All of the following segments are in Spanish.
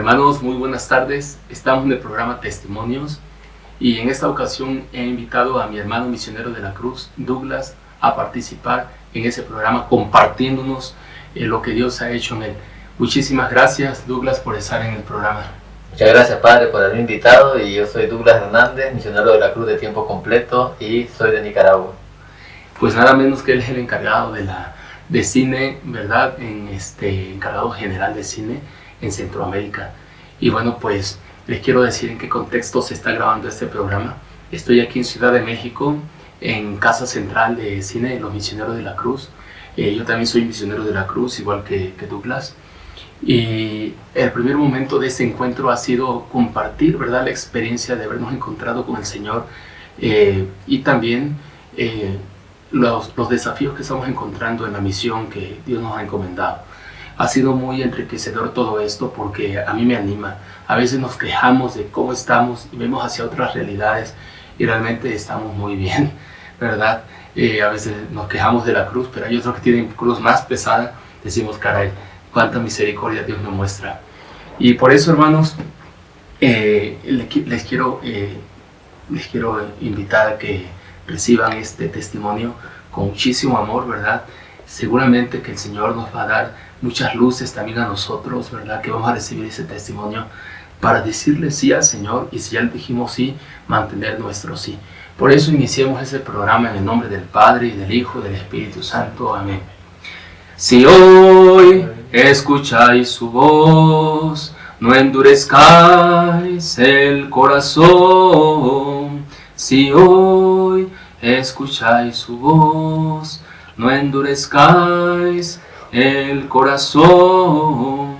Hermanos, muy buenas tardes. Estamos en el programa Testimonios y en esta ocasión he invitado a mi hermano misionero de la Cruz, Douglas, a participar en ese programa compartiéndonos lo que Dios ha hecho en él. Muchísimas gracias, Douglas, por estar en el programa. Muchas gracias, Padre, por haberme invitado. Y yo soy Douglas Hernández, misionero de la Cruz de tiempo completo, y soy de Nicaragua. Pues nada menos que él es el encargado de cine, ¿verdad? Encargado general de cine en Centroamérica. Y bueno, pues les quiero decir en qué contexto se está grabando este programa. Estoy aquí en Ciudad de México, en Casa Central de Cine de los Misioneros de la Cruz. Yo también soy misionero de la Cruz, igual que Douglas. Y el primer momento de este encuentro ha sido compartir, ¿verdad?, la experiencia de habernos encontrado con el Señor y también los desafíos que estamos encontrando en la misión que Dios nos ha encomendado. Ha sido muy enriquecedor todo esto porque a mí me anima. A veces nos quejamos de cómo estamos y vemos hacia otras realidades y realmente estamos muy bien, ¿verdad? A veces nos quejamos de la cruz, pero hay otros que tienen cruz más pesada. Decimos, caray, cuánta misericordia Dios nos muestra. Y por eso, hermanos, les quiero invitar a que reciban este testimonio con muchísimo amor, ¿verdad? Seguramente que el Señor nos va a dar muchas luces también a nosotros, ¿verdad? Que vamos a recibir ese testimonio para decirle sí al Señor, y si ya le dijimos sí, mantener nuestro sí. Por eso iniciemos ese programa en el nombre del Padre, y del Hijo, y del Espíritu Santo. Amén. Si hoy escucháis su voz, no endurezcáis el corazón. Si hoy escucháis su voz, no endurezcáis el corazón.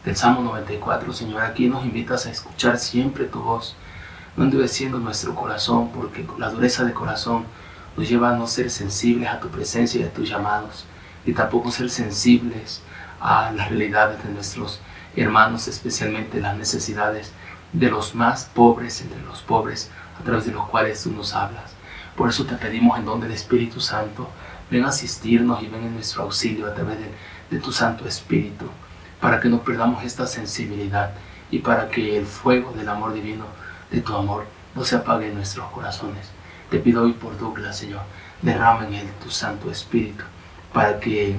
Del Salmo 94, Señor, aquí nos invitas a escuchar siempre tu voz, no endureciendo nuestro corazón, porque la dureza de corazón nos lleva a no ser sensibles a tu presencia y a tus llamados, y tampoco ser sensibles a las realidades de nuestros hermanos, especialmente las necesidades de los más pobres entre los pobres, a través de los cuales tú nos hablas. Por eso te pedimos en nombre del Espíritu Santo, ven a asistirnos y ven en nuestro auxilio a través de tu Santo Espíritu, para que no perdamos esta sensibilidad y para que el fuego del amor divino, de tu amor, no se apague en nuestros corazones. Te pido hoy por Douglas, Señor, derrama en él tu Santo Espíritu, para que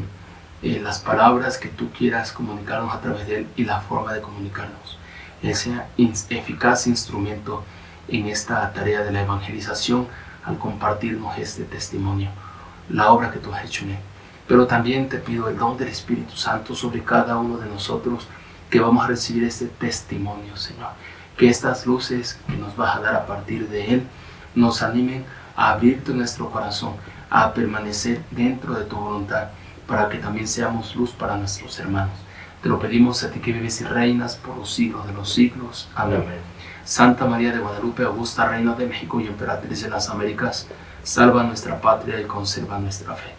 las palabras que tú quieras comunicarnos a través de él y la forma de comunicarnos, él sea eficaz instrumento en esta tarea de la evangelización al compartirnos este testimonio, la obra que tú has hecho en él. Pero también te pido el don del Espíritu Santo sobre cada uno de nosotros que vamos a recibir este testimonio, Señor. Que estas luces que nos vas a dar a partir de él nos animen a abrirte nuestro corazón, a permanecer dentro de tu voluntad, para que también seamos luz para nuestros hermanos. Te lo pedimos a ti que vives y reinas por los siglos de los siglos. Amén. Amén. Santa María de Guadalupe, augusta Reina de México y emperatriz de las Américas, salva nuestra patria y conserva nuestra fe.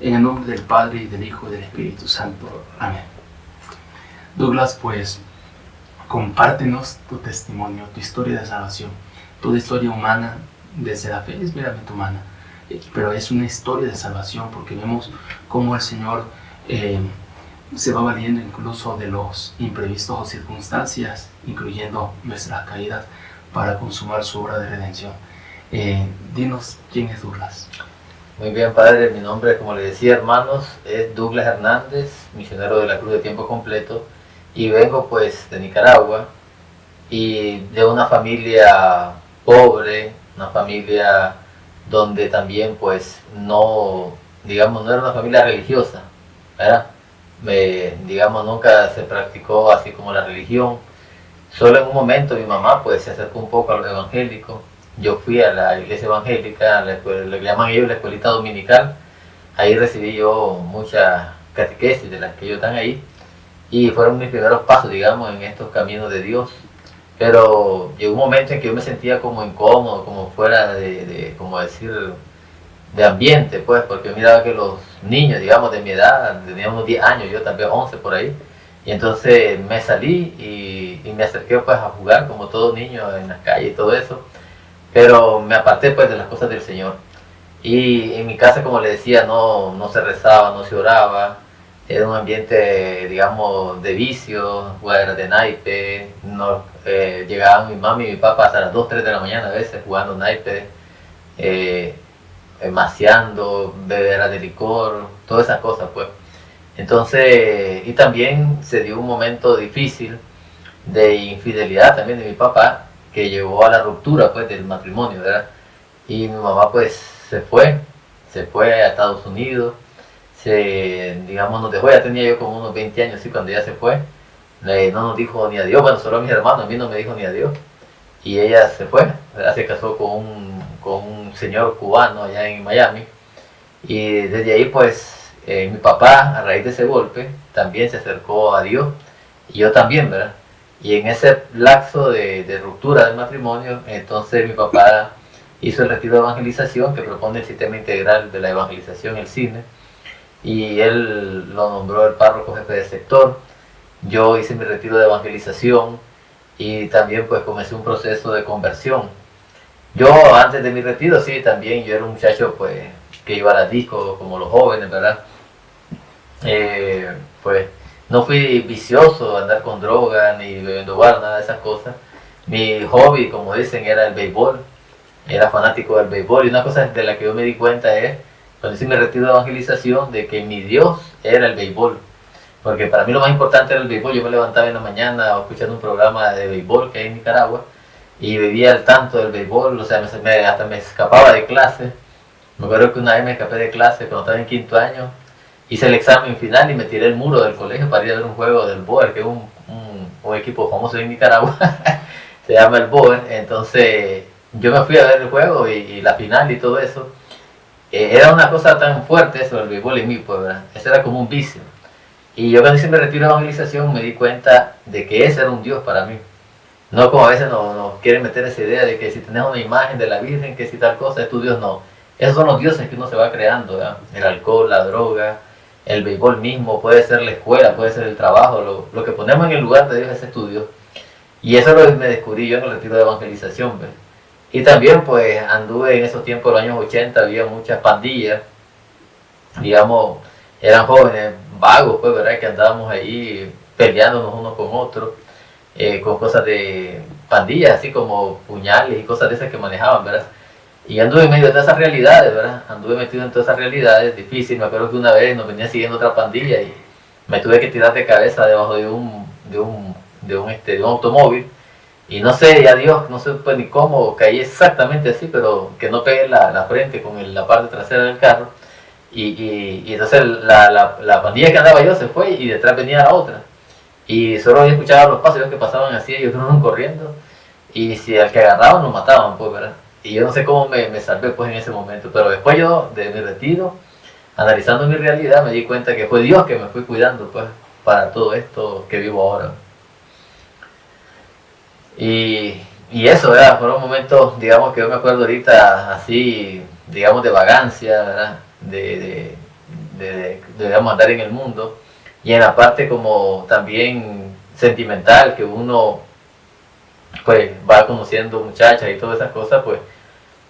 En el nombre del Padre, y del Hijo, y del Espíritu Santo. Amén. Douglas, pues, compártenos tu testimonio, tu historia de salvación, tu historia humana desde la fe, es meramente humana, pero es una historia de salvación porque vemos cómo el Señor se va valiendo incluso de los imprevistos o circunstancias, incluyendo nuestras caídas, para consumar su obra de redención. Dinos quién es Douglas. Muy bien, Padre, mi nombre, como le decía, hermanos, es Douglas Hernández, misionero de la Cruz de tiempo completo, y vengo pues de Nicaragua y de una familia pobre, una familia donde también pues no era una familia religiosa, ¿verdad? Digamos, nunca se practicó así como la religión. Solo en un momento mi mamá pues se acercó un poco a lo evangélico. Yo fui a la iglesia evangélica, lo que llaman ellos la escuelita dominical. Ahí recibí yo mucha catequesis de las que ellos están ahí, y fueron mis primeros pasos, digamos, en estos caminos de Dios. Pero llegó un momento en que yo me sentía como incómodo, como fuera como decir, de ambiente, pues, porque yo miraba que los niños, digamos, de mi edad, tenían unos 10 años, yo también 11 por ahí, y entonces me salí y me acerqué pues a jugar como todo niño en las calles y todo eso, pero me aparté pues de las cosas del Señor. Y en mi casa, como le decía, no se rezaba, no se oraba, era un ambiente, digamos, de vicio, jugar de naipe, llegaban mi mamá y mi papá hasta las 2, 3 de la mañana a veces jugando naipe, maceando, beber de licor, todas esas cosas pues. Entonces, y también se dio un momento difícil de infidelidad también de mi papá, que llevó a la ruptura pues del matrimonio, ¿verdad? Y mi mamá pues se fue a Estados Unidos, digamos, nos dejó, ya tenía yo como unos 20 años, sí, cuando ella se fue, no nos dijo ni adiós, bueno, solo a mis hermanos, a mí no me dijo ni adiós, y ella se fue, ¿verdad? Se casó con un señor cubano allá en Miami, y desde ahí pues mi papá, a raíz de ese golpe, también se acercó a Dios, y yo también, ¿verdad? Y en ese lapso de ruptura del matrimonio, entonces mi papá hizo el retiro de evangelización que propone el sistema integral de la evangelización, el CINE, y él lo nombró el párroco jefe de sector. Yo hice mi retiro de evangelización y también pues comencé un proceso de conversión. Yo antes de mi retiro, sí, también yo era un muchacho pues que iba a las discos como los jóvenes, ¿verdad? Pues no fui vicioso, andar con droga, ni bebiendo bar, nada de esas cosas. Mi hobby, como dicen, era el béisbol. Era fanático del béisbol. Y una cosa de la que yo me di cuenta es, cuando hice mi retiro de evangelización, de que mi Dios era el béisbol. Porque para mí lo más importante era el béisbol. Yo me levantaba en la mañana escuchando un programa de béisbol que hay en Nicaragua y vivía al tanto del béisbol. O sea, hasta me escapaba de clase. Me acuerdo que una vez me escapé de clase cuando estaba en quinto año. Hice el examen final y me tiré el muro del colegio para ir a ver un juego del Boer, que es un equipo famoso en Nicaragua, se llama el Boer. Entonces yo me fui a ver el juego y la final y todo eso. Era una cosa tan fuerte eso del béisbol en mí, pues, ¿verdad? Eso era como un vicio. Y yo cuando hice mi retiro de evangelización me di cuenta de que ese era un Dios para mí. No como a veces nos quieren meter esa idea de que si tenés una imagen de la Virgen, que si tal cosa es tu Dios, no. Esos son los dioses que uno se va creando, ¿verdad? El alcohol, la droga, el béisbol mismo, puede ser la escuela, puede ser el trabajo, lo que ponemos en el lugar de Dios es estudio. Y eso es lo que me descubrí yo en el retiro de evangelización, ¿ves? Y también pues anduve en esos tiempos, de los años 80, había muchas pandillas, digamos, eran jóvenes vagos, pues, ¿verdad? Que andábamos ahí peleándonos unos con otros, con cosas de pandillas, así como puñales y cosas de esas que manejaban, ¿verdad? Y anduve en medio de todas esas realidades, ¿verdad? Anduve metido en todas esas realidades, difícil. Me acuerdo que una vez nos venía siguiendo otra pandilla y me tuve que tirar de cabeza debajo de un automóvil. Y no sé, ya Dios, no sé pues, ni cómo caí exactamente así, pero que no pegué la frente con la parte trasera del carro. Y entonces la pandilla que andaba yo se fue y detrás venía la otra. Y solo había escuchado los pasos que pasaban así, ellos fueron corriendo. Y si al que agarraban, nos mataban, pues, ¿verdad? Y yo no sé cómo me salvé pues en ese momento, pero después yo de mi retiro, analizando mi realidad, me di cuenta que fue Dios que me fue cuidando pues para todo esto que vivo ahora. Y eso, ¿verdad? Fueron momentos, digamos, que yo me acuerdo ahorita así, digamos, de vagancia, ¿verdad? Digamos, andar en el mundo. Y en la parte como también sentimental, que uno pues va conociendo muchachas y todas esas cosas, pues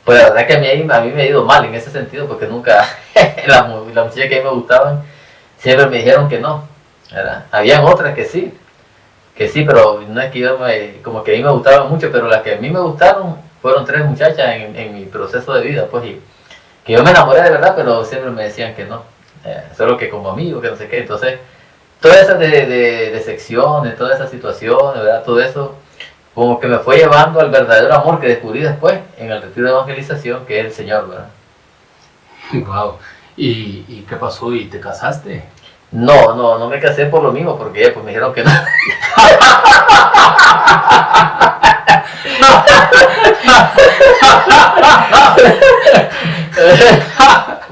la verdad que a mí me ha ido mal en ese sentido, porque nunca, las muchachas que a mí me gustaban, siempre me dijeron que no, ¿verdad? Habían otras que sí, pero no es que yo como que a mí me gustaban mucho, pero las que a mí me gustaron fueron 3 muchachas en mi proceso de vida, pues, y que yo me enamoré de verdad, pero siempre me decían que no, solo que como amigo, que no sé qué. Entonces, todas esas de secciones, todas esas situaciones, ¿verdad? Todo eso como que me fue llevando al verdadero amor que descubrí después en el retiro de evangelización, que es el Señor, ¿verdad? Wow. ¿Y qué pasó? ¿Y te casaste? No me casé por lo mismo, porque pues me dijeron que no.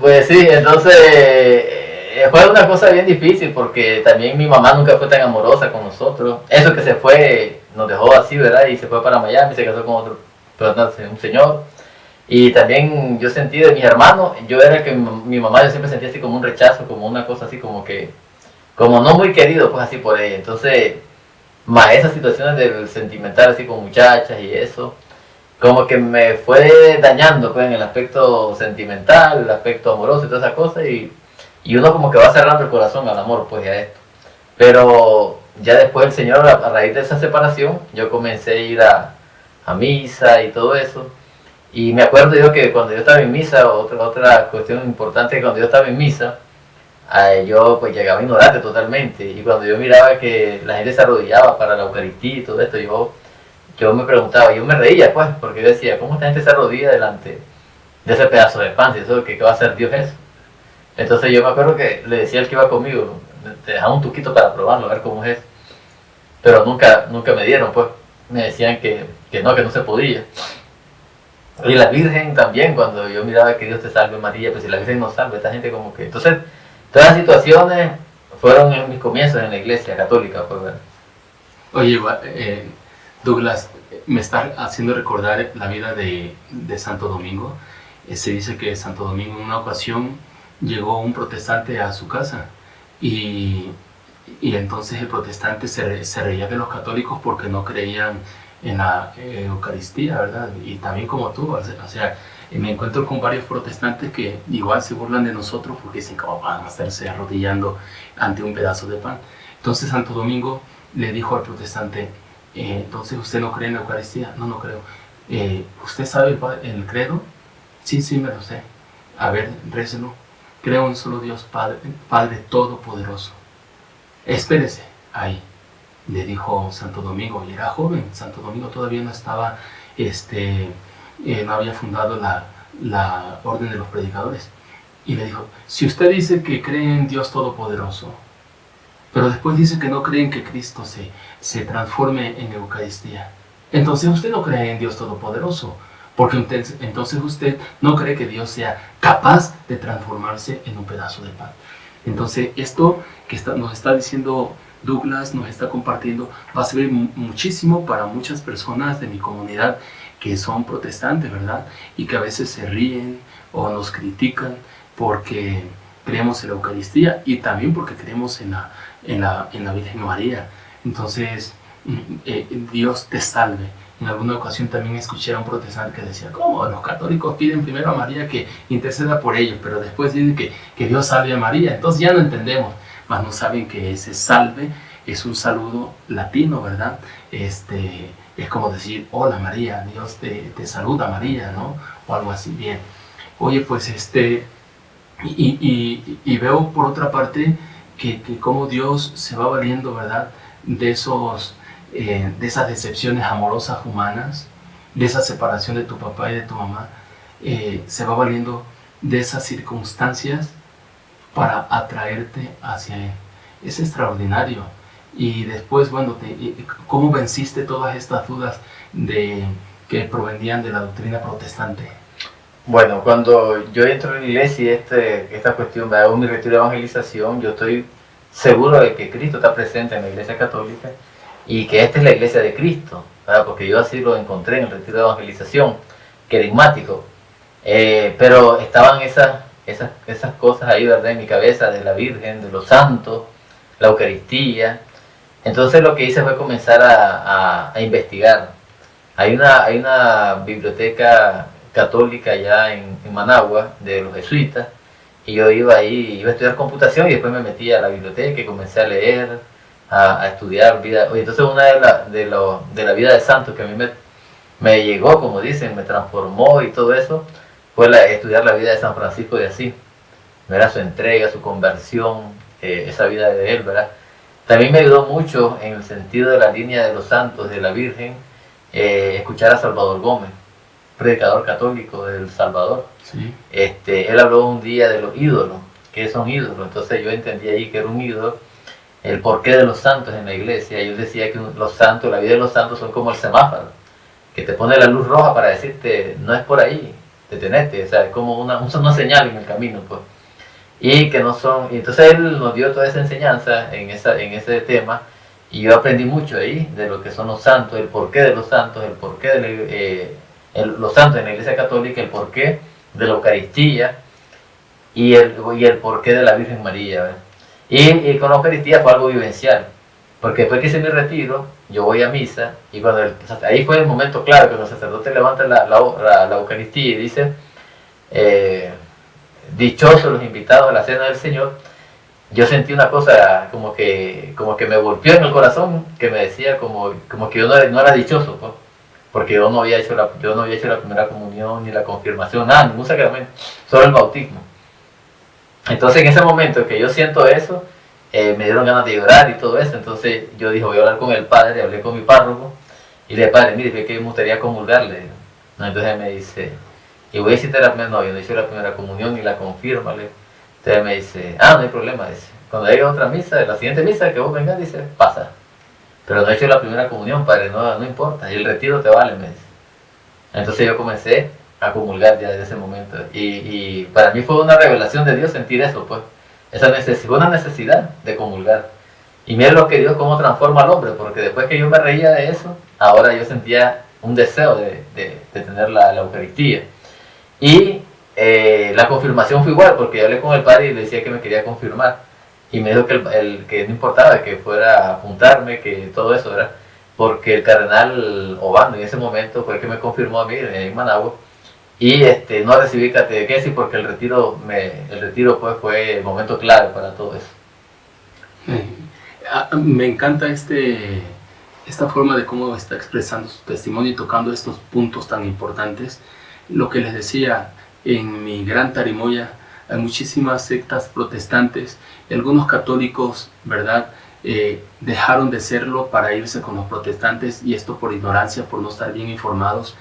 Pues sí, entonces fue una cosa bien difícil, porque también mi mamá nunca fue tan amorosa con nosotros. Eso que se fue, nos dejó así, ¿verdad? Y se fue para Miami, se casó con otro, un señor. Y también yo sentí de mis hermanos, yo era que mi mamá, yo siempre sentía así como un rechazo, como una cosa así como que, como no muy querido, pues así por ella. Entonces, más esas situaciones del sentimental así con muchachas y eso, como que me fue dañando pues en el aspecto sentimental, el aspecto amoroso y todas esas cosas. Y y uno como que va cerrando el corazón al amor, pues, a esto. Pero ya después el Señor, a raíz de esa separación, yo comencé a ir a misa y todo eso. Y me acuerdo yo que cuando yo estaba en misa, otra cuestión importante, que cuando yo estaba en misa, yo pues llegaba ignorante totalmente. Y cuando yo miraba que la gente se arrodillaba para la Eucaristía y todo esto, yo me preguntaba, yo me reía pues, porque yo decía, ¿cómo esta gente se arrodilla delante de ese pedazo de pan? Si eso, ¿qué va a hacer Dios eso? Entonces yo me acuerdo que le decía al que iba conmigo, te dejaba un tuquito para probarlo, a ver cómo es. Pero nunca me dieron, pues. Me decían que no se podía. Y la Virgen también, cuando yo miraba que Dios te salve María, pues si la Virgen nos salve, esta gente como que... Entonces, todas las situaciones fueron en mis comienzos en la iglesia católica, pues, ¿verdad? Oye, Douglas, me está haciendo recordar la vida de Santo Domingo. Se dice que Santo Domingo en una ocasión llegó un protestante a su casa y entonces el protestante se reía de los católicos porque no creían en la Eucaristía, ¿verdad? Y también como tú, o sea, me encuentro con varios protestantes que igual se burlan de nosotros porque dicen que van a estarse arrodillando ante un pedazo de pan. Entonces Santo Domingo le dijo al protestante, entonces usted no cree en la Eucaristía. No creo. ¿Usted sabe el credo? Sí, me lo sé. A ver, récelo. Creo en un solo Dios, Padre Todopoderoso. Espérese, ahí, le dijo Santo Domingo, y era joven. Santo Domingo todavía no estaba, no había fundado la Orden de los Predicadores. Y le dijo, si usted dice que cree en Dios Todopoderoso, pero después dice que no cree en que Cristo se transforme en Eucaristía, entonces usted no cree en Dios Todopoderoso, porque entonces usted no cree que Dios sea capaz de transformarse en un pedazo de pan. Entonces esto que nos está diciendo Douglas, nos está compartiendo, va a servir muchísimo para muchas personas de mi comunidad que son protestantes, ¿verdad? Y que a veces se ríen o nos critican porque creemos en la Eucaristía y también porque creemos en la Virgen María. Entonces, Dios te salve. En alguna ocasión también escuché a un protestante que decía, ¿cómo? Los católicos piden primero a María que interceda por ellos, pero después dicen que Dios salve a María. Entonces ya no entendemos, mas no saben que ese salve es un saludo latino, ¿verdad? Es como decir, hola María, Dios te saluda María, ¿no? O algo así, bien. Oye, pues y veo por otra parte que cómo Dios se va valiendo, ¿verdad? De esas decepciones amorosas humanas, de esa separación de tu papá y de tu mamá, se va valiendo de esas circunstancias para atraerte hacia Él. Es extraordinario. Y después, bueno, ¿cómo venciste todas estas dudas que provenían de la doctrina protestante? Bueno, cuando yo entro en la iglesia y esta cuestión, me hago mi retiro de evangelización, yo estoy seguro de que Cristo está presente en la iglesia católica y que esta es la iglesia de Cristo, ¿verdad? Porque yo así lo encontré en el retiro de evangelización, querigmático, pero estaban esas cosas ahí, ¿verdad? En mi cabeza, de la Virgen, de los santos, la Eucaristía. Entonces lo que hice fue comenzar a investigar. Hay una biblioteca católica allá en Managua, de los jesuitas, y yo iba ahí, iba a estudiar computación y después me metí a la biblioteca y comencé a leer, a estudiar vida. Entonces una de la vida de santos que a mí me llegó, como dicen, me transformó y todo eso, fue estudiar la vida de San Francisco de Asís, ¿verdad? Su entrega, su conversión, esa vida de él, ¿verdad? También me ayudó mucho en el sentido de la línea de los santos, de la Virgen, escuchar a Salvador Gómez, predicador católico de El Salvador. Sí. Él habló un día de los ídolos, que son ídolos, entonces yo entendí ahí que era un ídolo, el porqué de los santos en la iglesia. Yo decía que los santos, la vida de los santos son como el semáforo, que te pone la luz roja para decirte, no es por ahí, detenete, o sea, es como una señal en el camino, pues. Y que no son, y entonces él nos dio toda esa enseñanza en ese tema, y yo aprendí mucho ahí de lo que son los santos, el porqué de los santos, el porqué de los santos en la iglesia católica, el porqué de la Eucaristía y el porqué de la Virgen María, ¿verdad? Y con la Eucaristía fue algo vivencial, porque después que hice mi retiro, yo voy a misa, y ahí fue el momento claro, cuando el sacerdote levanta la Eucaristía y dice, dichosos los invitados a la cena del Señor, yo sentí una cosa como que me golpeó en el corazón, que me decía como que yo no era dichoso, pues, porque yo no había hecho la primera comunión, ni la confirmación, nada, ningún sacramento, solo el bautismo. Entonces en ese momento que yo siento eso, me dieron ganas de llorar y todo eso. Entonces yo dije, voy a hablar con el padre, hablé con mi párroco y le dije, padre, mire, que me gustaría comulgarle. ¿No? Entonces me dice, y voy a decirte la primera, no, yo no hice la primera comunión ni la confirma. Entonces me dice, no hay problema, dice, cuando llegue otra misa, la siguiente misa que vos vengas, dice, pasa. Pero no he hecho la primera comunión, padre, no importa, y el retiro te vale, me dice. Entonces yo comencé a comulgar ya desde ese momento. Y para mí fue una revelación de Dios sentir eso, pues. Fue una necesidad de comulgar. Y mira lo que Dios cómo transforma al hombre, porque después que yo me reía de eso, ahora yo sentía un deseo de tener la Eucaristía. Y la confirmación fue igual, porque yo hablé con el padre y le decía que me quería confirmar. Y me dijo que no importaba, que fuera a apuntarme, que todo eso, ¿verdad? Porque el cardenal Obando en ese momento fue el que me confirmó a mí en Managua. Y no recibí catequesis porque el retiro pues fue el momento clave para todo eso. Me encanta esta forma de cómo está expresando su testimonio y tocando estos puntos tan importantes. Lo que les decía, en mi gran Tarimoya hay muchísimas sectas protestantes y algunos católicos, ¿verdad?, dejaron de serlo para irse con los protestantes, y esto por ignorancia, por no estar bien informados.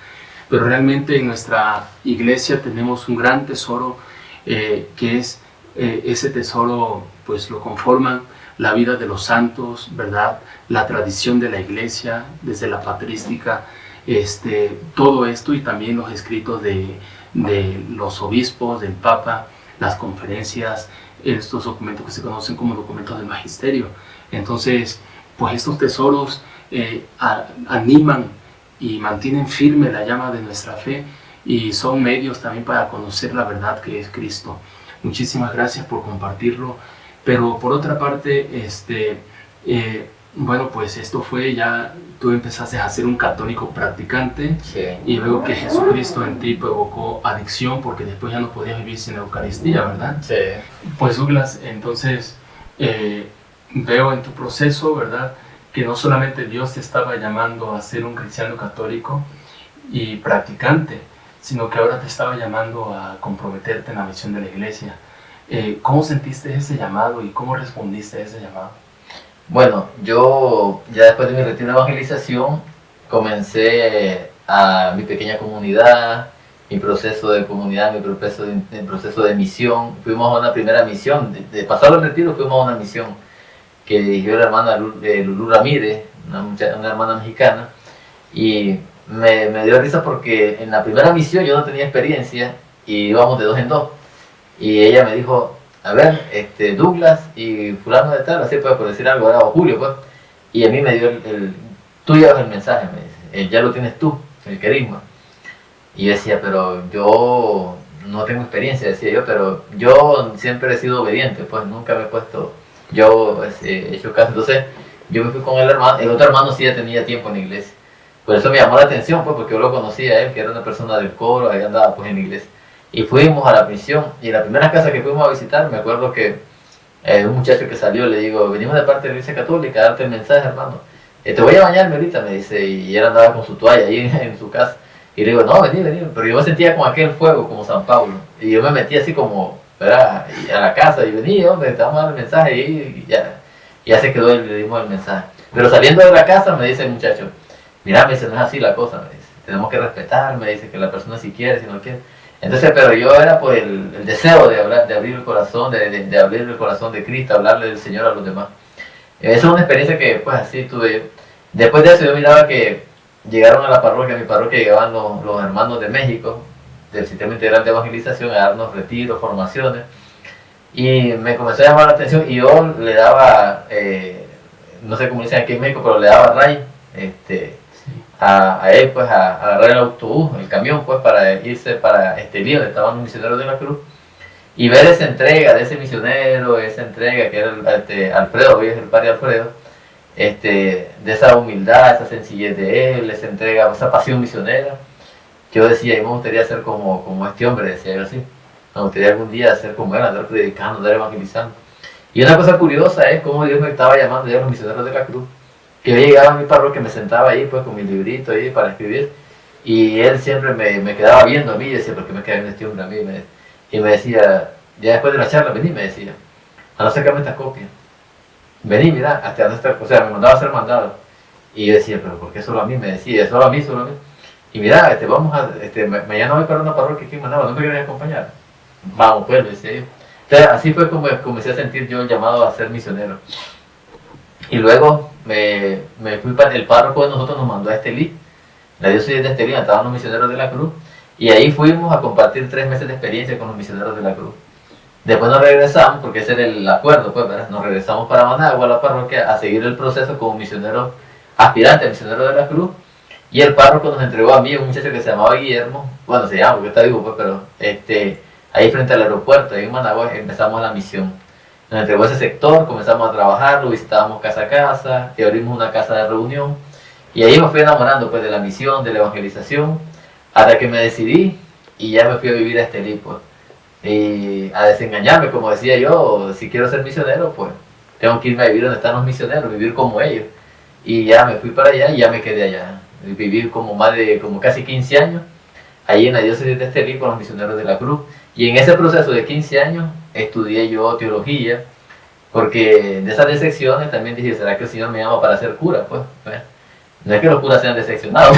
Pero realmente en nuestra iglesia tenemos un gran tesoro, que es ese tesoro, pues lo conforman la vida de los santos, ¿verdad?, la tradición de la iglesia desde la patrística, todo esto, y también los escritos de los obispos, del Papa, las conferencias, estos documentos que se conocen como documentos del magisterio. Entonces, pues estos tesoros animan y mantienen firme la llama de nuestra fe, y son medios también para conocer la verdad que es Cristo. Muchísimas gracias por compartirlo. Pero por otra parte, bueno, pues esto fue ya, tú empezaste a ser un católico practicante, sí. Y luego que Jesucristo en ti provocó adicción, porque después ya no podías vivir sin la Eucaristía, ¿verdad? Sí. Pues Douglas, entonces veo en tu proceso, ¿verdad?, que no solamente Dios te estaba llamando a ser un cristiano católico y practicante, sino que ahora te estaba llamando a comprometerte en la misión de la iglesia. ¿Cómo sentiste ese llamado y cómo respondiste a ese llamado? Bueno, yo ya después de mi retiro de evangelización comencé a mi pequeña comunidad, mi proceso de comunidad, mi proceso de misión. Fuimos a una primera misión, de pasado el retiro fuimos a una misión que dirigió la hermana Lulú Ramírez, una hermana mexicana, y me dio risa porque en la primera misión yo no tenía experiencia y íbamos de dos en dos. Y ella me dijo, a ver, Douglas y fulano de tal, así pues, por decir algo, era Julio, pues. Y a mí me dio tú llevas el mensaje, me dice, ya lo tienes tú, el querigma. Y yo decía, pero yo no tengo experiencia, decía yo, pero yo siempre he sido obediente, pues nunca me he puesto, yo he hecho caso. Entonces yo me fui con el otro hermano sí ya tenía tiempo en la iglesia. Por eso me llamó la atención, pues, porque yo lo conocía a él, que era una persona del coro, ahí andaba pues en la iglesia. Y fuimos a la misión, y en la primera casa que fuimos a visitar, me acuerdo que un muchacho que salió, le digo, venimos de parte de la iglesia católica a darte el mensaje, hermano. Te voy a bañarme ahorita, me dice, y él andaba con su toalla ahí en su casa. Y le digo, no, vení, pero yo me sentía como aquel fuego, como San Pablo. Y yo me metí así como, ¿verdad?, a la casa, y vení, hombre, te vamos a dar el mensaje, y ya se quedó y le dimos el mensaje. Pero saliendo de la casa me dice el muchacho, mira, me dice, no es así la cosa, me dice, tenemos que respetar, me dice, que la persona si quiere, si no quiere. Entonces, pero yo era por el deseo de hablar, de abrir el corazón, de abrir el corazón de Cristo, hablarle del Señor a los demás. Esa es una experiencia que pues así tuve. Después de eso yo miraba que llegaron a la parroquia, a mi parroquia llegaban los hermanos de México, del Sistema Integral de Evangelización, a darnos retiros, formaciones, y me comenzó a llamar la atención, y yo le daba, no sé cómo dicen aquí en México, pero le daba ray, a él, pues, a agarrar el autobús, el camión, pues, para irse para Lío, donde estaban los misioneros de la Cruz, y ver esa entrega de ese misionero, esa entrega que era Alfredo, hoy es el padre Alfredo, de esa humildad, esa sencillez de él, esa entrega, esa pasión misionera. Yo decía, y me gustaría ser como este hombre, decía yo así. Me gustaría algún día ser como él, andar predicando, andar evangelizando. Y una cosa curiosa es cómo Dios me estaba llamando ya a los misioneros de la cruz. Que yo llegaba a mi parroquia, me sentaba ahí pues con mi librito ahí para escribir. Y él siempre me quedaba viendo a mí y decía, ¿por qué me queda viendo este hombre a mí? Y me decía, ya después de la charla, vení, me decía, a no sacarme esta copia. Vení, mira, hasta dónde está, o sea, me mandaba a hacer mandado. Y yo decía, pero ¿por qué solo a mí? Me decía, solo a mí, solo a mí. Y mira, vamos a, mañana voy para una parroquia aquí en Managua, ¿no me quieres acompañar? Vamos, pues, le decía yo. Entonces, así fue como comencé a sentir yo el llamado a ser misionero. Y luego me fui para el párroco de nosotros, nos mandó a Estelí, la diócesis de Estelí, estaban los misioneros de la cruz, y ahí fuimos a compartir 3 meses de experiencia con los misioneros de la cruz. Después nos regresamos, porque ese era el acuerdo, pues, ¿verdad? Nos regresamos para Managua, a la parroquia, a seguir el proceso como misionero aspirante a misionero de la cruz. Y el párroco nos entregó a mí, un muchacho que se llamaba Guillermo, bueno, se llama, porque está vivo, pues, pero ahí frente al aeropuerto, ahí en Managua, empezamos la misión. Nos entregó ese sector, comenzamos a trabajar, lo visitábamos casa a casa, y abrimos una casa de reunión. Y ahí me fui enamorando, pues, de la misión, de la evangelización, hasta que me decidí y ya me fui a vivir a Estelí, pues. Y a desengañarme, como decía yo, si quiero ser misionero, pues, tengo que irme a vivir donde están los misioneros, vivir como ellos. Y ya me fui para allá y ya me quedé allá. Viví como casi 15 años ahí en la diócesis de Estelí con los misioneros de la cruz. Y en ese proceso de 15 años estudié yo teología, porque de esas decepciones también dije, ¿será que el Señor me llama para ser cura? Pues, no es que los curas sean decepcionados.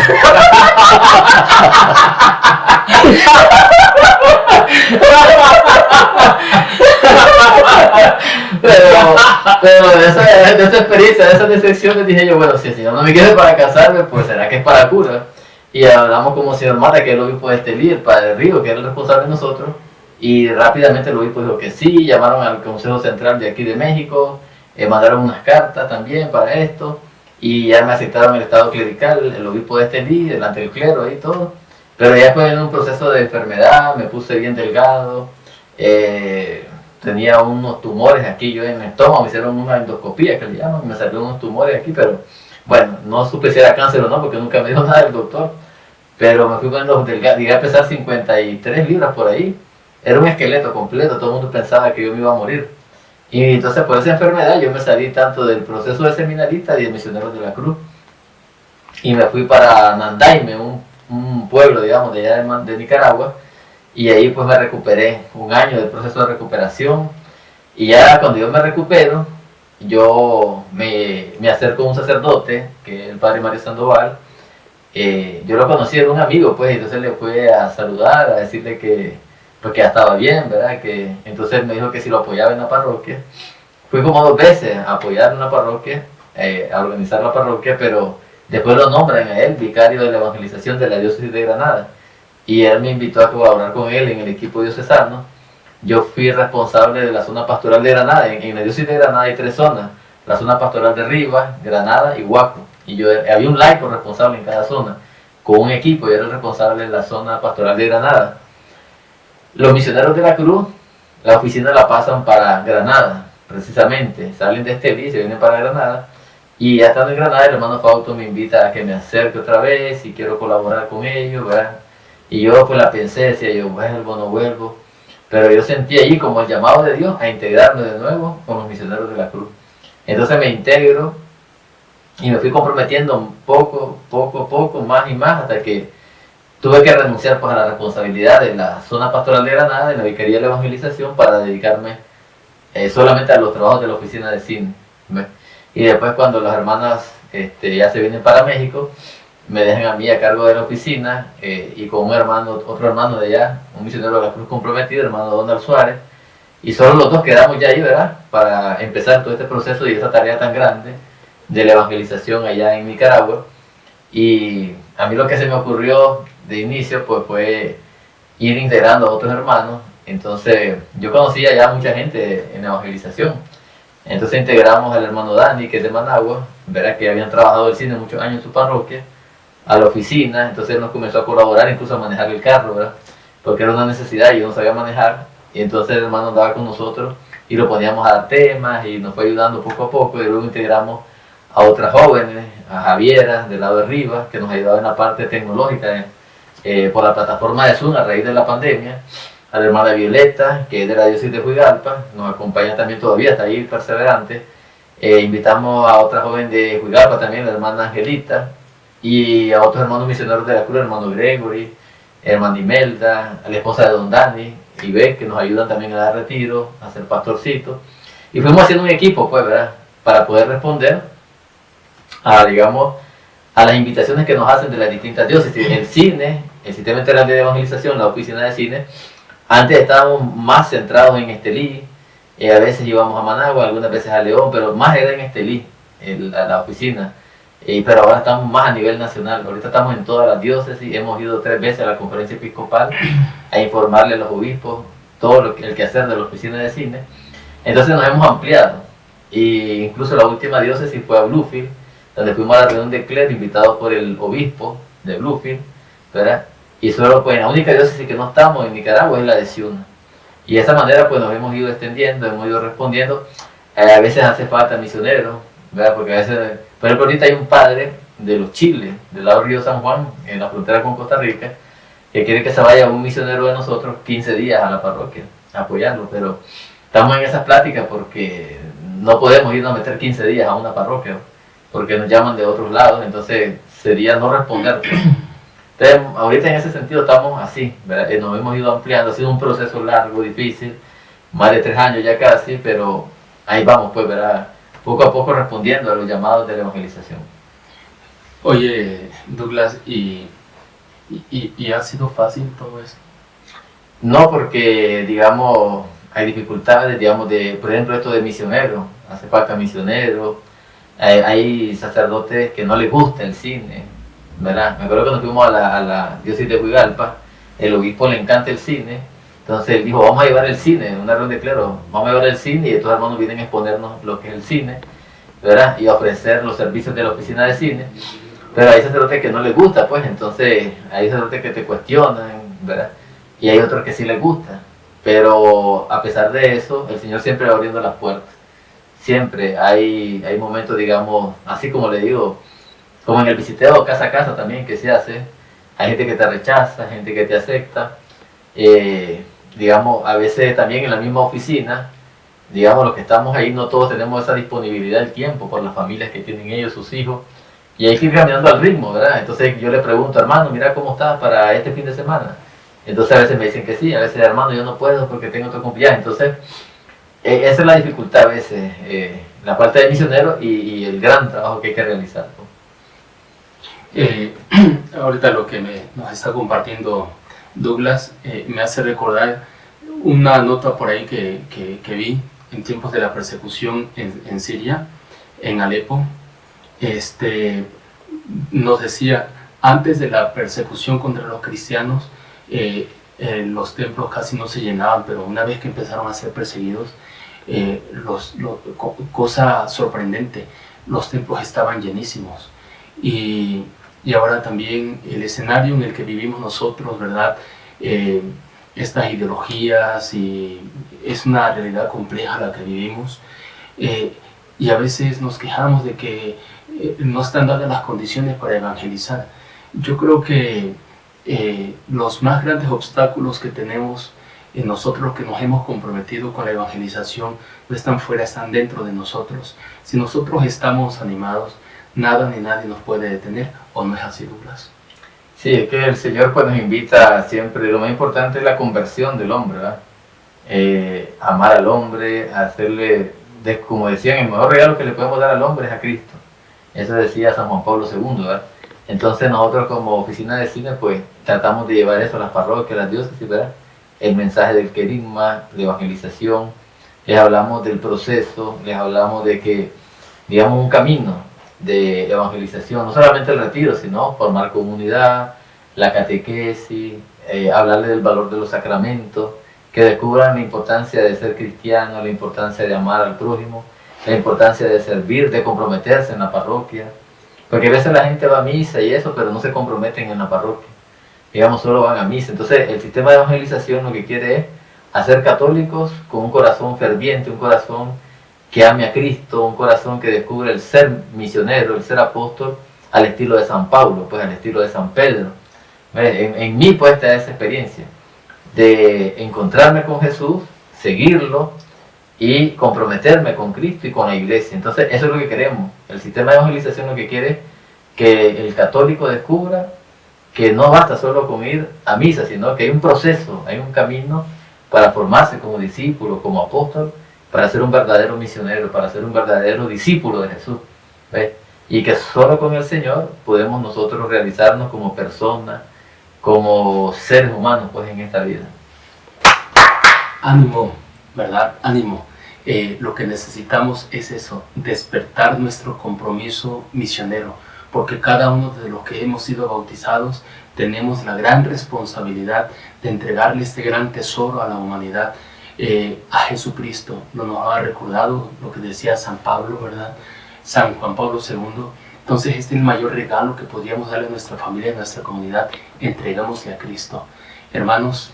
pero de esa experiencia, de esas decepciones, dije yo, bueno, si el Señor no me quiere para casarme, pues será que es para cura. Y hablamos como señor Mata, que es el obispo de Estelí, el padre Río, que era el responsable de nosotros, y rápidamente el obispo dijo que sí, llamaron al Consejo Central de aquí de México, mandaron unas cartas también para esto, y ya me aceptaron el estado clerical, el obispo de Estelí, delante del clero y todo. Pero ya después en un proceso de enfermedad, me puse bien delgado, tenía unos tumores aquí yo en el estómago, me hicieron una endoscopía que le llaman, me salieron unos tumores aquí, pero bueno, no supe si era cáncer o no, porque nunca me dijo nada el doctor, pero me fui poniendo delgado, llegué a pesar 53 libras por ahí, era un esqueleto completo, todo el mundo pensaba que yo me iba a morir. Y entonces por esa enfermedad yo me salí tanto del proceso de seminarista y de misioneros de la cruz, y me fui para Nandaime, un pueblo, digamos, de allá de Nicaragua, y ahí pues me recuperé, 1 año del proceso de recuperación, y ya cuando yo me recupero, yo me acerco a un sacerdote, que es el padre Mario Sandoval. Yo lo conocí, era un amigo, pues, entonces le fui a saludar, a decirle que, pues, que ya estaba bien, ¿verdad? Que, entonces me dijo que si lo apoyaba en la parroquia. Fui como 2 veces a apoyar en la parroquia, a organizar la parroquia, pero después lo nombran a él vicario de la evangelización de la diócesis de Granada, y él me invitó a colaborar con él en el equipo diocesano. Yo fui responsable de la zona pastoral de Granada. En la diócesis de Granada hay 3 zonas, la zona pastoral de Rivas, Granada y Huaco, y yo había un laico responsable en cada zona, con un equipo, y era el responsable de la zona pastoral de Granada. Los misioneros de la cruz, la oficina la pasan para Granada, precisamente, salen de Estelí, se vienen para Granada, y ya estando en Granada, el hermano Fausto me invita a que me acerque otra vez, y quiero colaborar con ellos, ¿verdad? Y yo pues la pensé, decía yo, vuelvo, no vuelvo, pero yo sentí allí como el llamado de Dios a integrarme de nuevo con los misioneros de la cruz. Entonces me integro y me fui comprometiendo poco, más y más, hasta que tuve que renunciar pues a la responsabilidad de la zona pastoral de Granada, de la Vicaría de la Evangelización, para dedicarme solamente a los trabajos de la oficina de cine. Y después cuando las hermanas ya se vienen para México, me dejan a mí a cargo de la oficina, y con un hermano, otro hermano de allá, un misionero de la cruz comprometido, el hermano Donald Suárez, y solo los dos quedamos ya ahí, ¿verdad? Para empezar todo este proceso y esta tarea tan grande de la evangelización allá en Nicaragua. Y a mí lo que se me ocurrió de inicio pues fue ir integrando a otros hermanos. Entonces yo conocía ya mucha gente en la evangelización. Entonces integramos al hermano Dani, que es de Managua, ¿verdad? Que habían trabajado el cine muchos años en su parroquia, a la oficina. Entonces él nos comenzó a colaborar, incluso a manejar el carro, ¿verdad? Porque era una necesidad y yo no sabía manejar. Y entonces el hermano andaba con nosotros y lo poníamos a dar temas y nos fue ayudando poco a poco. Y luego integramos a otras jóvenes, a Javiera, del lado de Rivas, que nos ayudaba en la parte tecnológica por la plataforma de Zoom a raíz de la pandemia. a la hermana Violeta, que es de la diócesis de Juigalpa, nos acompaña también todavía, está ahí perseverante. Invitamos a otra joven de Juigalpa también, la hermana Angelita, y a otros hermanos misioneros de la cruz, el hermano Gregory, hermana Imelda, a la esposa de don Dani, y Beck, que nos ayudan también a dar retiro, a ser pastorcitos. Y fuimos haciendo un equipo, pues, ¿verdad? Para poder responder a, digamos, a las invitaciones que nos hacen de las distintas diócesis. El cine, el Sistema Integral de Evangelización, la oficina de cine, antes estábamos más centrados en Estelí, a veces íbamos a Managua, algunas veces a León, pero más era en Estelí, la oficina. Pero ahora estamos más a nivel nacional. Ahorita estamos en todas las diócesis, hemos ido 3 veces a la conferencia episcopal a informarle a los obispos todo el quehacer de la oficina de cine. Entonces nos hemos ampliado, e incluso la última diócesis fue a Bluefield, donde fuimos a la reunión de clero invitados por el obispo de Bluefield, ¿verdad? Y solo pues la única diócesis que no estamos en Nicaragua es la de Ciuna. Y de esa manera pues nos hemos ido extendiendo, hemos ido respondiendo. A veces hace falta misioneros, ¿verdad? Porque a veces, por ejemplo, ahorita hay un padre de los Chiles, del lado del río San Juan, en la frontera con Costa Rica, que quiere que se vaya un misionero de nosotros 15 días a la parroquia, a apoyarlo, pero estamos en esas pláticas porque no podemos irnos a meter 15 días a una parroquia, porque nos llaman de otros lados, entonces sería no responder. Entonces, ahorita en ese sentido estamos así, ¿verdad? Nos hemos ido ampliando, ha sido un proceso largo, difícil, más de 3 años ya casi, pero ahí vamos, pues, ¿verdad? Poco a poco respondiendo a los llamados de la evangelización. Oye, Douglas, ¿y ha sido fácil todo esto? No, porque, digamos, hay dificultades, digamos, por ejemplo, esto de misioneros, hace falta misioneros, hay sacerdotes que no les gusta el cine, ¿verdad? Me acuerdo que nos fuimos a la diócesis de Juigalpa, el obispo le encanta el cine, entonces él dijo, vamos a llevar el cine, en una reunión de clero, vamos a llevar el cine y estos hermanos vienen a exponernos lo que es el cine, ¿verdad? Y a ofrecer los servicios de la oficina de cine, pero hay sacerdotes que no les gusta, pues, entonces hay sacerdotes que te cuestionan, ¿verdad? Y hay otros que sí les gusta, pero a pesar de eso, el Señor siempre va abriendo las puertas. Siempre hay momentos, digamos, así como le digo, como en el visiteo casa a casa también que se hace, hay gente que te rechaza, gente que te acepta, digamos, a veces también en la misma oficina, digamos, los que estamos ahí no todos tenemos esa disponibilidad del tiempo por las familias que tienen ellos, sus hijos, y hay que ir caminando al ritmo, ¿verdad? Entonces yo le pregunto, hermano, mira cómo estás para este fin de semana. Entonces a veces me dicen que sí, a veces, hermano, yo no puedo porque tengo otro cumpleaños. Entonces, esa es la dificultad a veces, la parte de misionero y el gran trabajo que hay que realizar, ¿no? Ahorita lo que nos está compartiendo Douglas me hace recordar una nota por ahí que vi en tiempos de la persecución en Siria, en Alepo. Nos decía, antes de la persecución contra los cristianos, los templos casi no se llenaban, pero una vez que empezaron a ser perseguidos, cosa sorprendente, los templos estaban llenísimos. Y ahora también el escenario en el que vivimos nosotros, ¿verdad? Estas ideologías, y es una realidad compleja la que vivimos, y a veces nos quejamos de que no están dadas las condiciones para evangelizar. Yo creo que los más grandes obstáculos que tenemos nosotros que nos hemos comprometido con la evangelización no están fuera, están dentro de nosotros. Si nosotros estamos animados, nada ni nadie nos puede detener, ¿o no es así, Douglas? Sí, es que el Señor pues nos invita siempre, lo más importante es la conversión del hombre, ¿verdad? Amar al hombre, hacerle, como decían, el mejor regalo que le podemos dar al hombre es a Cristo. Eso decía San Juan Pablo II, ¿verdad? Entonces nosotros como oficina de cine pues tratamos de llevar eso a las parroquias, a las diócesis, ¿verdad? El mensaje del querigma, de evangelización, les hablamos del proceso, les hablamos de que, digamos, un camino de evangelización, no solamente el retiro, sino formar comunidad, la catequesis, hablarle del valor de los sacramentos, que descubran la importancia de ser cristiano, la importancia de amar al prójimo, la importancia de servir, de comprometerse en la parroquia, porque a veces la gente va a misa y eso, pero no se comprometen en la parroquia, digamos, solo van a misa. Entonces el sistema de evangelización lo que quiere es hacer católicos con un corazón ferviente, un corazón que ame a Cristo, un corazón que descubre el ser misionero, el ser apóstol, al estilo de San Pablo, pues al estilo de San Pedro. En mí pues está esa experiencia. de encontrarme con Jesús, seguirlo y comprometerme con Cristo y con la iglesia. Entonces eso es lo que queremos. El sistema de evangelización lo que quiere es que el católico descubra que no basta solo con ir a misa, sino que hay un proceso, hay un camino para formarse como discípulo, como apóstol, para ser un verdadero misionero, para ser un verdadero discípulo de Jesús. ¿Ves? Y que solo con el Señor podemos nosotros realizarnos como personas, como seres humanos pues en esta vida. Ánimo, ¿verdad? Ánimo. Lo que necesitamos es eso, despertar nuestro compromiso misionero, porque cada uno de los que hemos sido bautizados tenemos la gran responsabilidad de entregarle este gran tesoro a la humanidad, a Jesucristo. Nos ha recordado lo que decía San Pablo, ¿verdad? San Juan Pablo II. Entonces este es el mayor regalo que podríamos darle a nuestra familia, a nuestra comunidad. Entregámosle a Cristo. Hermanos,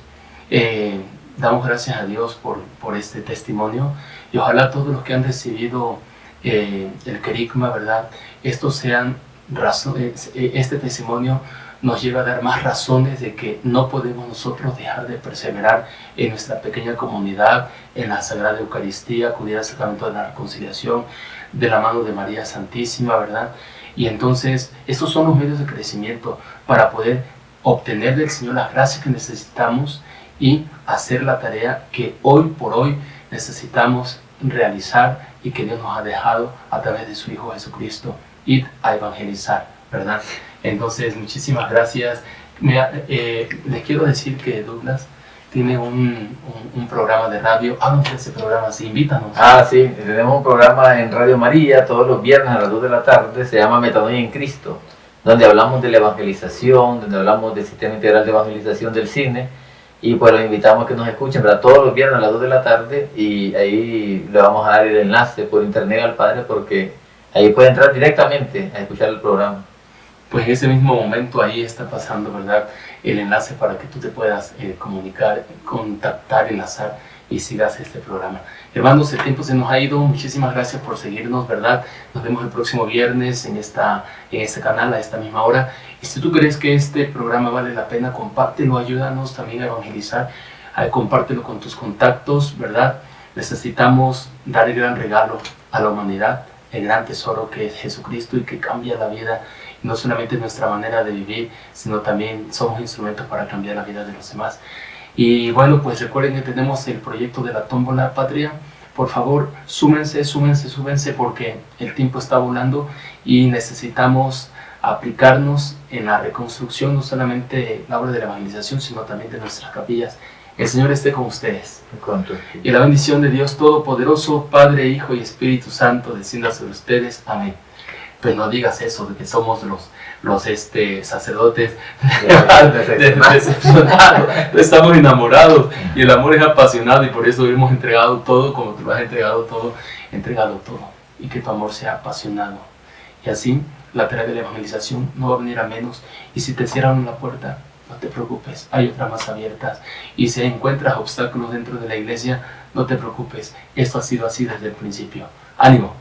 damos gracias a Dios por este testimonio, y ojalá todos los que han recibido el querigma, ¿verdad? Estos sean razones, este testimonio nos lleva a dar más razones de que no podemos nosotros dejar de perseverar en nuestra pequeña comunidad, en la Sagrada Eucaristía, acudir al sacramento de la reconciliación, de la mano de María Santísima, ¿verdad? Y entonces, estos son los medios de crecimiento para poder obtener del Señor las gracias que necesitamos y hacer la tarea que hoy por hoy necesitamos realizar y que Dios nos ha dejado a través de su Hijo Jesucristo, ir a evangelizar, ¿verdad? Entonces, muchísimas gracias. Les quiero decir que Douglas tiene un programa de radio. Háblanos de ese programa, sí, invítanos. Sí, tenemos un programa en Radio María todos los viernes a las 2 de la tarde, se llama Metanoia en Cristo, donde hablamos de la evangelización, donde hablamos del sistema integral de evangelización del cine, y pues los invitamos a que nos escuchen, ¿verdad? Todos los viernes a las 2 de la tarde, y ahí le vamos a dar el enlace por internet al Padre, porque ahí puede entrar directamente a escuchar el programa. Pues en ese mismo momento ahí está pasando, ¿verdad?, el enlace para que tú te puedas comunicar, contactar, enlazar y sigas este programa. Hermanos, el tiempo se nos ha ido. Muchísimas gracias por seguirnos, ¿verdad? Nos vemos el próximo viernes en este canal a esta misma hora. Y si tú crees que este programa vale la pena, compártelo, ayúdanos también a evangelizar, compártelo con tus contactos, ¿verdad? Necesitamos dar el gran regalo a la humanidad, el gran tesoro que es Jesucristo y que cambia la vida, no solamente nuestra manera de vivir, sino también somos instrumentos para cambiar la vida de los demás. Y bueno, pues recuerden que tenemos el proyecto de la Tómbola Patria. Por favor, súmense, porque el tiempo está volando y necesitamos aplicarnos en la reconstrucción, no solamente la obra de la evangelización, sino también de nuestras capillas. El Señor esté con ustedes. Y la bendición de Dios Todopoderoso, Padre, Hijo y Espíritu Santo, descienda sobre ustedes. Amén. Pues no digas eso de que somos los sacerdotes decepcionados. Estamos enamorados y el amor es apasionado, y por eso hemos entregado todo como tú lo has entregado todo, y que tu amor sea apasionado. Y así la tarea de la evangelización no va a venir a menos. Y si te cierran la puerta, no te preocupes, hay otras más abiertas. Y si encuentras obstáculos dentro de la iglesia, no te preocupes, esto ha sido así desde el principio. ¡Ánimo!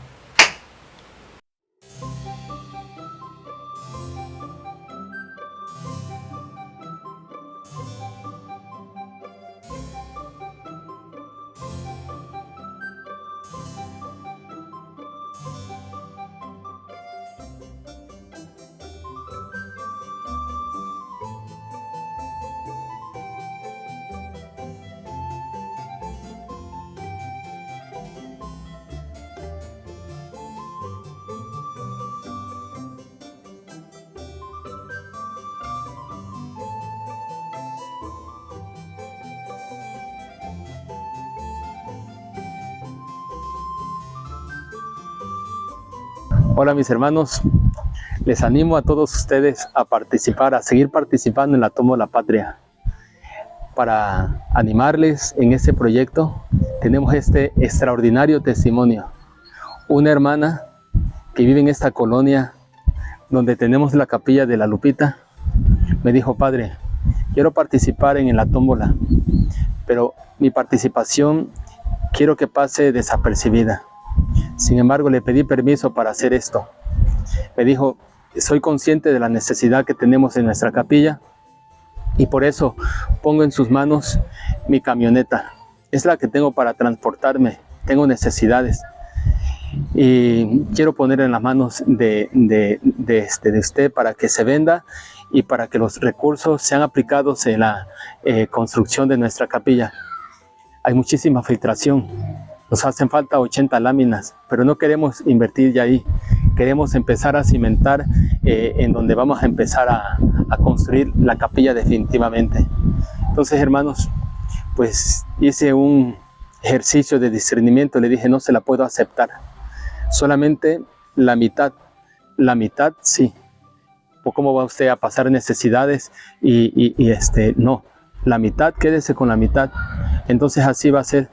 Hola mis hermanos, les animo a todos ustedes a participar, a seguir participando en la Tómbola Patria. Para animarles en este proyecto, tenemos este extraordinario testimonio. Una hermana que vive en esta colonia donde tenemos la capilla de la Lupita, me dijo: padre, quiero participar en la tómbola, pero mi participación quiero que pase desapercibida. Sin embargo, le pedí permiso para hacer esto. Me dijo: soy consciente de la necesidad que tenemos en nuestra capilla y por eso pongo en sus manos mi camioneta. Es la que tengo para transportarme, tengo necesidades y quiero poner en las manos de usted para que se venda y para que los recursos sean aplicados en la construcción de nuestra capilla. Hay muchísima filtración, nos hacen falta 80 láminas, pero no queremos invertir ya ahí, queremos empezar a cimentar en donde vamos a empezar a construir la capilla definitivamente. Entonces, hermanos, pues hice un ejercicio de discernimiento, le dije no se la puedo aceptar, solamente la mitad sí. ¿O cómo va usted a pasar necesidades? No, la mitad, quédese con la mitad. Entonces así va a ser.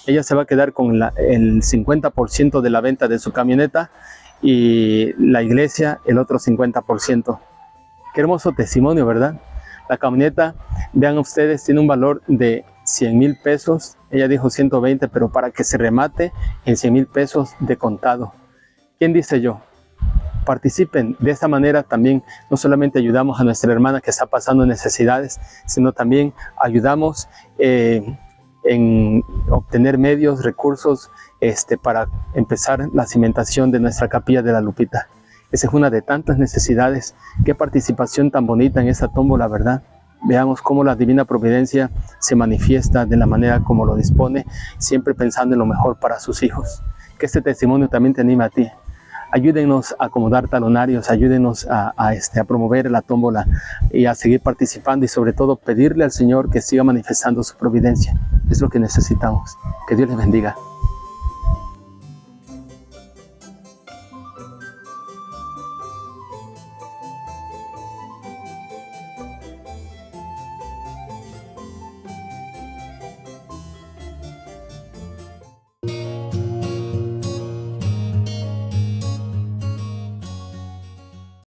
Ella se va a quedar con el 50% de la venta de su camioneta y la iglesia el otro 50%. Qué hermoso testimonio, ¿verdad? La camioneta, vean ustedes, tiene un valor de 100,000 pesos. Ella dijo 120, pero para que se remate en 100,000 pesos de contado. ¿Quién dice yo? Participen. De esta manera también no solamente ayudamos a nuestra hermana que está pasando necesidades, sino también ayudamos en obtener medios, recursos para empezar la cimentación de nuestra capilla de la Lupita. Esa es una de tantas necesidades. Qué participación tan bonita en esta tómbola, ¿verdad? Veamos cómo la divina providencia se manifiesta de la manera como lo dispone, siempre pensando en lo mejor para sus hijos. Que este testimonio también te anime a ti. Ayúdenos a acomodar talonarios, ayúdenos a promover la tómbola y a seguir participando y sobre todo pedirle al Señor que siga manifestando su providencia. Es lo que necesitamos. Que Dios les bendiga.